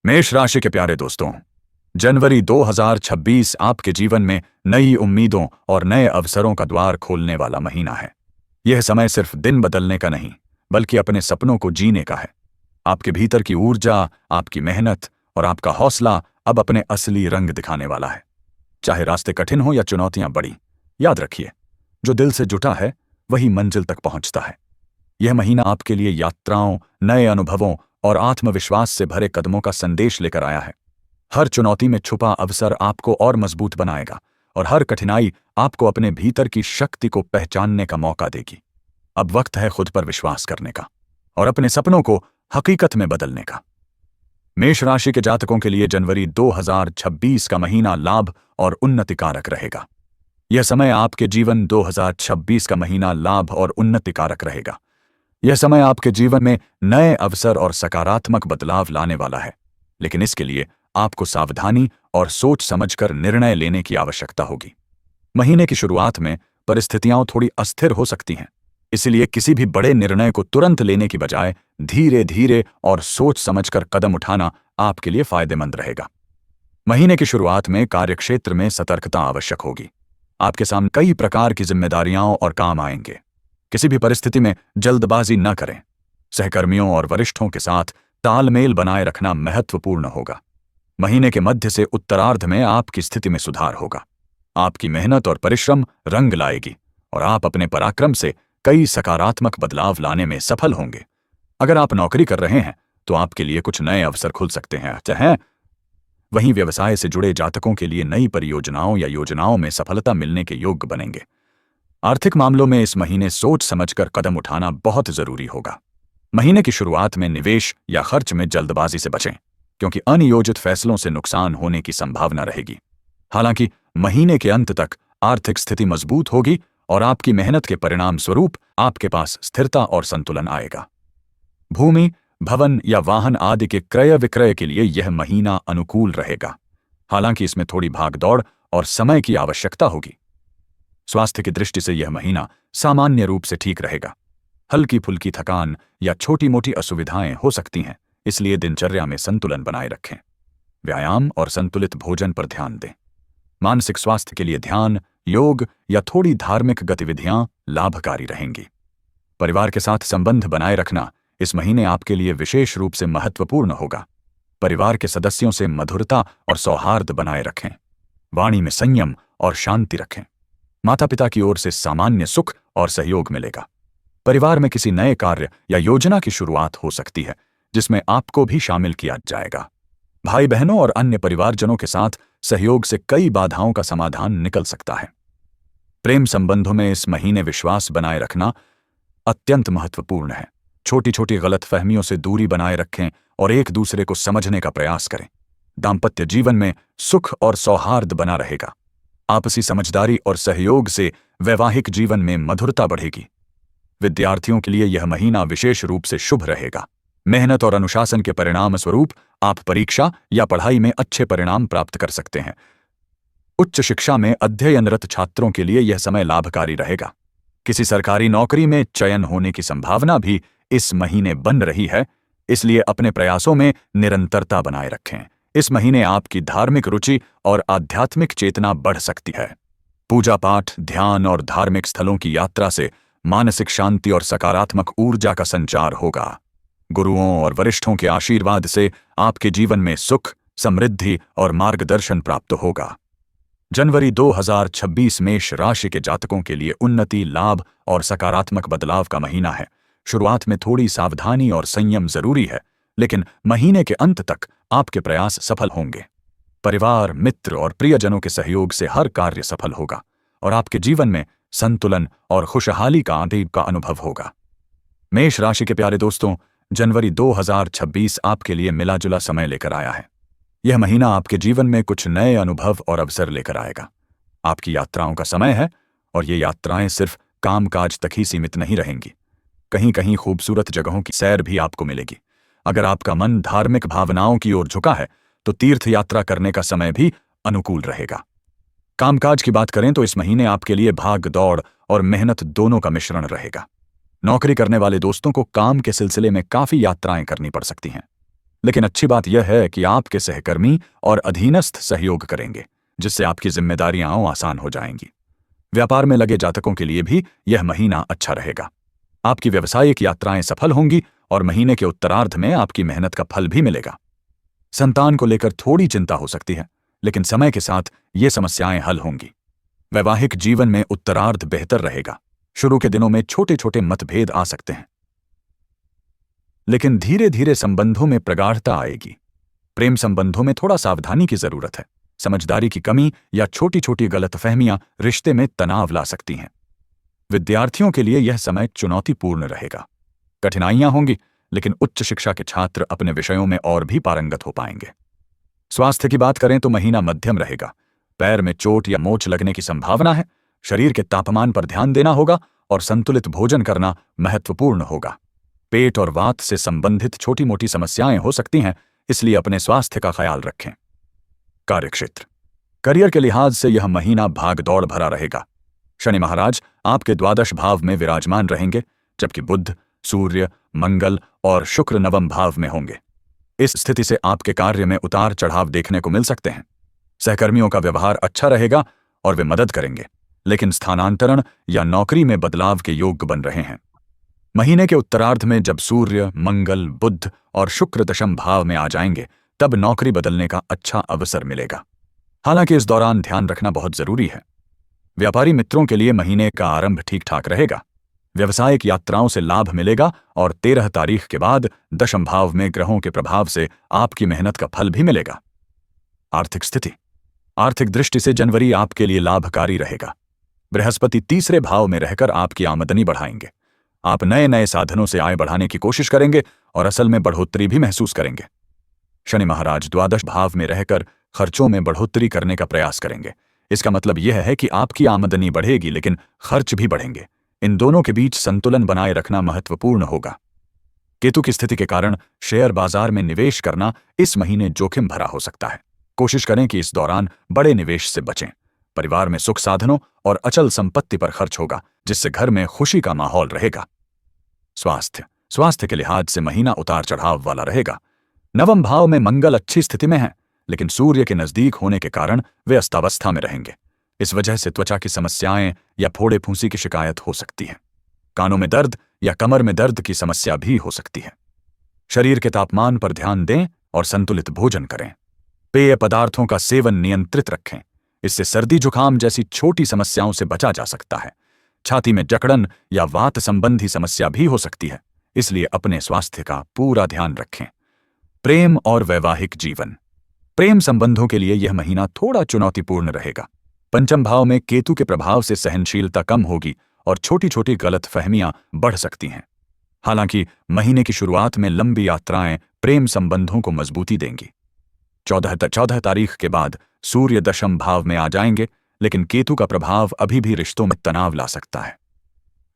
मेष राशि के प्यारे दोस्तों, जनवरी 2026 आपके जीवन में नई उम्मीदों और नए अवसरों का द्वार खोलने वाला महीना है। यह समय सिर्फ दिन बदलने का नहीं, बल्कि अपने सपनों को जीने का है। आपके भीतर की ऊर्जा, आपकी मेहनत और आपका हौसला अब अपने असली रंग दिखाने वाला है। चाहे रास्ते कठिन हो या चुनौतियां बड़ी, याद रखिए, जो दिल से जुटा है वही मंजिल तक पहुंचता है। यह महीना आपके लिए यात्राओं, नए अनुभवों और आत्मविश्वास से भरे कदमों का संदेश लेकर आया है। हर चुनौती में छुपा अवसर आपको और मजबूत बनाएगा और हर कठिनाई आपको अपने भीतर की शक्ति को पहचानने का मौका देगी। अब वक्त है खुद पर विश्वास करने का और अपने सपनों को हकीकत में बदलने का। मेष राशि के जातकों के लिए जनवरी 2026 का महीना लाभ और उन्नति कारक रहेगा। यह समय आपके जीवन 2026 का महीना लाभ और उन्नति कारक रहेगा। यह समय आपके जीवन में नए अवसर और सकारात्मक बदलाव लाने वाला है, लेकिन इसके लिए आपको सावधानी और सोच समझकर निर्णय लेने की आवश्यकता होगी। महीने की शुरुआत में परिस्थितियां थोड़ी अस्थिर हो सकती हैं, इसलिए किसी भी बड़े निर्णय को तुरंत लेने की बजाय धीरे धीरे और सोच समझकर कदम उठाना आपके लिए फायदेमंद रहेगा। महीने की शुरुआत में कार्यक्षेत्र में सतर्कता आवश्यक होगी। आपके सामने कई प्रकार की जिम्मेदारियां और काम आएंगे। किसी भी परिस्थिति में जल्दबाजी न करें। सहकर्मियों और वरिष्ठों के साथ तालमेल बनाए रखना महत्वपूर्ण होगा। महीने के मध्य से उत्तरार्ध में आपकी स्थिति में सुधार होगा। आपकी मेहनत और परिश्रम रंग लाएगी और आप अपने पराक्रम से कई सकारात्मक बदलाव लाने में सफल होंगे। अगर आप नौकरी कर रहे हैं तो आपके लिए कुछ नए अवसर खुल सकते हैं। वहीं व्यवसाय से जुड़े जातकों के लिए नई परियोजनाओं या योजनाओं में सफलता मिलने के योग्य बनेंगे। आर्थिक मामलों में इस महीने सोच समझकर कदम उठाना बहुत जरूरी होगा। महीने की शुरुआत में निवेश या खर्च में जल्दबाजी से बचें, क्योंकि अनियोजित फैसलों से नुकसान होने की संभावना रहेगी। हालांकि महीने के अंत तक आर्थिक स्थिति मजबूत होगी और आपकी मेहनत के परिणाम स्वरूप आपके पास स्थिरता और संतुलन आएगा। भूमि, भवन या वाहन आदि के क्रय विक्रय के लिए यह महीना अनुकूल रहेगा। हालांकि इसमें थोड़ी भागदौड़ और समय की आवश्यकता होगी। स्वास्थ्य की दृष्टि से यह महीना सामान्य रूप से ठीक रहेगा। हल्की फुल्की थकान या छोटी मोटी असुविधाएं हो सकती हैं, इसलिए दिनचर्या में संतुलन बनाए रखें। व्यायाम और संतुलित भोजन पर ध्यान दें। मानसिक स्वास्थ्य के लिए ध्यान, योग या थोड़ी धार्मिक गतिविधियां लाभकारी रहेंगी। परिवार के साथ संबंध बनाए रखना इस महीने आपके लिए विशेष रूप से महत्वपूर्ण होगा। परिवार के सदस्यों से मधुरता और सौहार्द बनाए रखें। वाणी में संयम और शांति रखें। माता पिता की ओर से सामान्य सुख और सहयोग मिलेगा। परिवार में किसी नए कार्य या योजना की शुरुआत हो सकती है, जिसमें आपको भी शामिल किया जाएगा। भाई बहनों और अन्य परिवारजनों के साथ सहयोग से कई बाधाओं का समाधान निकल सकता है। प्रेम संबंधों में इस महीने विश्वास बनाए रखना अत्यंत महत्वपूर्ण है। छोटी छोटी गलतफहमियों से दूरी बनाए रखें और एक दूसरे को समझने का प्रयास करें। दाम्पत्य जीवन में सुख और सौहार्द बना रहेगा। आपसी समझदारी और सहयोग से वैवाहिक जीवन में मधुरता बढ़ेगी। विद्यार्थियों के लिए यह महीना विशेष रूप से शुभ रहेगा। मेहनत और अनुशासन के परिणाम स्वरूप आप परीक्षा या पढ़ाई में अच्छे परिणाम प्राप्त कर सकते हैं। उच्च शिक्षा में अध्ययनरत छात्रों के लिए यह समय लाभकारी रहेगा। किसी सरकारी नौकरी में चयन होने की संभावना भी इस महीने बन रही है, इसलिए अपने प्रयासों में निरंतरता बनाए रखें। इस महीने आपकी धार्मिक रुचि और आध्यात्मिक चेतना बढ़ सकती है। पूजा पाठ, ध्यान और धार्मिक स्थलों की यात्रा से मानसिक शांति और सकारात्मक ऊर्जा का संचार होगा। गुरुओं और वरिष्ठों के आशीर्वाद से आपके जीवन में सुख, समृद्धि और मार्गदर्शन प्राप्त होगा। जनवरी 2026 मेष राशि के जातकों के लिए उन्नति, लाभ और सकारात्मक बदलाव का महीना है। शुरुआत में थोड़ी सावधानी और संयम जरूरी है, लेकिन महीने के अंत तक आपके प्रयास सफल होंगे। परिवार, मित्र और प्रियजनों के सहयोग से हर कार्य सफल होगा और आपके जीवन में संतुलन और खुशहाली का आनंद का अनुभव होगा। मेष राशि के प्यारे दोस्तों, जनवरी 2026 आपके लिए मिला जुला समय लेकर आया है। यह महीना आपके जीवन में कुछ नए अनुभव और अवसर लेकर आएगा। आपकी यात्राओं का समय है और ये यात्राएं सिर्फ कामकाज तक ही सीमित नहीं रहेंगी। कहीं कहीं खूबसूरत जगहों की सैर भी आपको मिलेगी। अगर आपका मन धार्मिक भावनाओं की ओर झुका है तो तीर्थ यात्रा करने का समय भी अनुकूल रहेगा। कामकाज की बात करें तो इस महीने आपके लिए भाग दौड़ और मेहनत दोनों का मिश्रण रहेगा। नौकरी करने वाले दोस्तों को काम के सिलसिले में काफी यात्राएं करनी पड़ सकती हैं। लेकिन अच्छी बात यह है कि आपके सहकर्मी और अधीनस्थ सहयोग करेंगे, जिससे आपकी जिम्मेदारियां आसान हो जाएंगी। व्यापार में लगे जातकों के लिए भी यह महीना अच्छा रहेगा। आपकी व्यावसायिक यात्राएं सफल होंगी और महीने के उत्तरार्ध में आपकी मेहनत का फल भी मिलेगा। संतान को लेकर थोड़ी चिंता हो सकती है, लेकिन समय के साथ ये समस्याएं हल होंगी। वैवाहिक जीवन में उत्तरार्ध बेहतर रहेगा। शुरू के दिनों में छोटे छोटे मतभेद आ सकते हैं, लेकिन धीरे धीरे संबंधों में प्रगाढ़ता आएगी। प्रेम संबंधों में थोड़ा सावधानी की जरूरत है। समझदारी की कमी या छोटी छोटी गलतफहमियां रिश्ते में तनाव ला सकती हैं। विद्यार्थियों के लिए यह समय चुनौतीपूर्ण रहेगा। कठिनाइयां होंगी, लेकिन उच्च शिक्षा के छात्र अपने विषयों में और भी पारंगत हो पाएंगे। स्वास्थ्य की बात करें तो महीना मध्यम रहेगा। पैर में चोट या मोच लगने की संभावना है। शरीर के तापमान पर ध्यान देना होगा और संतुलित भोजन करना महत्वपूर्ण होगा। पेट और वात से संबंधित छोटी मोटी समस्याएं हो सकती हैं, इसलिए अपने स्वास्थ्य का ख्याल रखें। कार्यक्षेत्र, करियर के लिहाज से यह महीना भागदौड़ भरा रहेगा। शनि महाराज आपके द्वादश भाव में विराजमान रहेंगे, जबकि बुध, सूर्य, मंगल और शुक्र नवम भाव में होंगे। इस स्थिति से आपके कार्य में उतार चढ़ाव देखने को मिल सकते हैं। सहकर्मियों का व्यवहार अच्छा रहेगा और वे मदद करेंगे, लेकिन स्थानांतरण या नौकरी में बदलाव के योग बन रहे हैं। महीने के उत्तरार्ध में जब सूर्य, मंगल, बुध और शुक्र दशम भाव में आ जाएंगे, तब नौकरी बदलने का अच्छा अवसर मिलेगा। हालांकि इस दौरान ध्यान रखना बहुत जरूरी है। व्यापारी मित्रों के लिए महीने का आरंभ ठीक ठाक रहेगा। व्यवसायिक यात्राओं से लाभ मिलेगा और 13 तारीख के बाद दशम भाव में ग्रहों के प्रभाव से आपकी मेहनत का फल भी मिलेगा। आर्थिक स्थिति, आर्थिक दृष्टि से जनवरी आपके लिए लाभकारी रहेगा। बृहस्पति तीसरे भाव में रहकर आपकी आमदनी बढ़ाएंगे। आप नए नए साधनों से आय बढ़ाने की कोशिश करेंगे और असल में बढ़ोतरी भी महसूस करेंगे। शनि महाराज द्वादश भाव में रहकर खर्चों में बढ़ोतरी करने का प्रयास करेंगे। इसका मतलब यह है कि आपकी आमदनी बढ़ेगी, लेकिन खर्च भी बढ़ेंगे। इन दोनों के बीच संतुलन बनाए रखना महत्वपूर्ण होगा। केतु की स्थिति के कारण शेयर बाजार में निवेश करना इस महीने जोखिम भरा हो सकता है। कोशिश करें कि इस दौरान बड़े निवेश से बचें। परिवार में सुख साधनों और अचल संपत्ति पर खर्च होगा, जिससे घर में खुशी का माहौल रहेगा। स्वास्थ्य के लिहाज से महीना उतार चढ़ाव वाला रहेगा। नवम भाव में मंगल अच्छी स्थिति में है, लेकिन सूर्य के नजदीक होने के कारण वे अस्तावस्था में रहेंगे। इस वजह से त्वचा की समस्याएं या फोड़े फूंसी की शिकायत हो सकती है। कानों में दर्द या कमर में दर्द की समस्या भी हो सकती है। शरीर के तापमान पर ध्यान दें और संतुलित भोजन करें। पेय पदार्थों का सेवन नियंत्रित रखें। इससे सर्दी जुकाम जैसी छोटी समस्याओं से बचा जा सकता है। छाती में जकड़न या वात संबंधी समस्या भी हो सकती है, इसलिए अपने स्वास्थ्य का पूरा ध्यान रखें। प्रेम और वैवाहिक जीवन, प्रेम संबंधों के लिए यह महीना थोड़ा चुनौतीपूर्ण रहेगा। पंचम भाव में केतु के प्रभाव से सहनशीलता कम होगी और छोटी छोटी गलतफहमियां बढ़ सकती हैं। हालांकि महीने की शुरुआत में लंबी यात्राएं प्रेम संबंधों को मजबूती देंगी। 14 तारीख के बाद सूर्य दशम भाव में आ जाएंगे, लेकिन केतु का प्रभाव अभी भी रिश्तों में तनाव ला सकता है।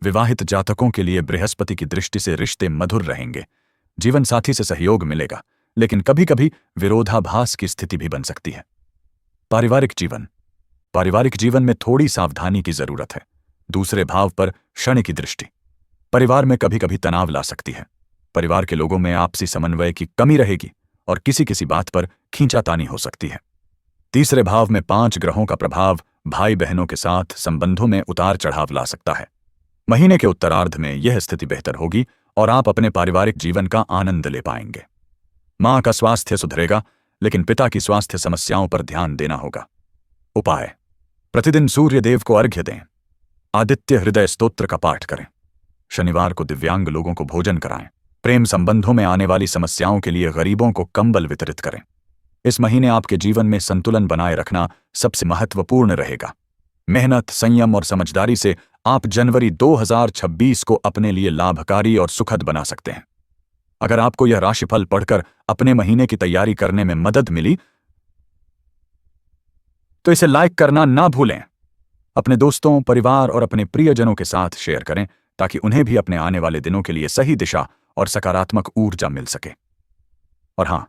विवाहित जातकों के लिए बृहस्पति की दृष्टि से रिश्ते मधुर रहेंगे। जीवन साथी से सहयोग मिलेगा, लेकिन कभी कभी विरोधाभास की स्थिति भी बन सकती है। पारिवारिक जीवन में थोड़ी सावधानी की जरूरत है। दूसरे भाव पर शनि की दृष्टि परिवार में कभी कभी तनाव ला सकती है। परिवार के लोगों में आपसी समन्वय की कमी रहेगी और किसी किसी बात पर खींचातानी हो सकती है। तीसरे भाव में 5 ग्रहों का प्रभाव भाई बहनों के साथ संबंधों में उतार चढ़ाव ला सकता है। महीने के उत्तरार्ध में यह स्थिति बेहतर होगी और आप अपने पारिवारिक जीवन का आनंद ले पाएंगे। मां का स्वास्थ्य सुधरेगा, लेकिन पिता की स्वास्थ्य समस्याओं पर ध्यान देना होगा। उपाय, प्रतिदिन सूर्य देव को अर्घ्य दें। आदित्य हृदय स्तोत्र का पाठ करें। शनिवार को दिव्यांग लोगों को भोजन कराएं। प्रेम संबंधों में आने वाली समस्याओं के लिए गरीबों को कंबल वितरित करें। इस महीने आपके जीवन में संतुलन बनाए रखना सबसे महत्वपूर्ण रहेगा। मेहनत, संयम और समझदारी से आप जनवरी 2026 को अपने लिए लाभकारी और सुखद बना सकते हैं। अगर आपको यह राशिफल पढ़कर अपने महीने की तैयारी करने में मदद मिली तो इसे लाइक करना ना भूलें। अपने दोस्तों, परिवार और अपने प्रियजनों के साथ शेयर करें ताकि उन्हें भी अपने आने वाले दिनों के लिए सही दिशा और सकारात्मक ऊर्जा मिल सके। और हां,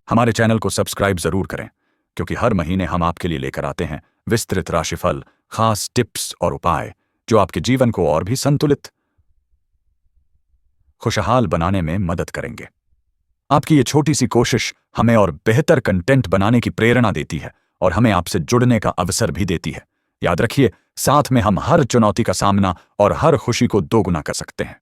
हमारे चैनल को सब्सक्राइब जरूर करें, क्योंकि हर महीने हम आपके लिए लेकर आते हैं विस्तृत राशिफल, खास टिप्स और उपाय जो आपके जीवन को और भी संतुलित, खुशहाल बनाने में मदद करेंगे। आपकी ये छोटी सी कोशिश हमें और बेहतर कंटेंट बनाने की प्रेरणा देती है और हमें आपसे जुड़ने का अवसर भी देती है। याद रखिए, साथ में हम हर चुनौती का सामना और हर खुशी को दोगुना कर सकते हैं।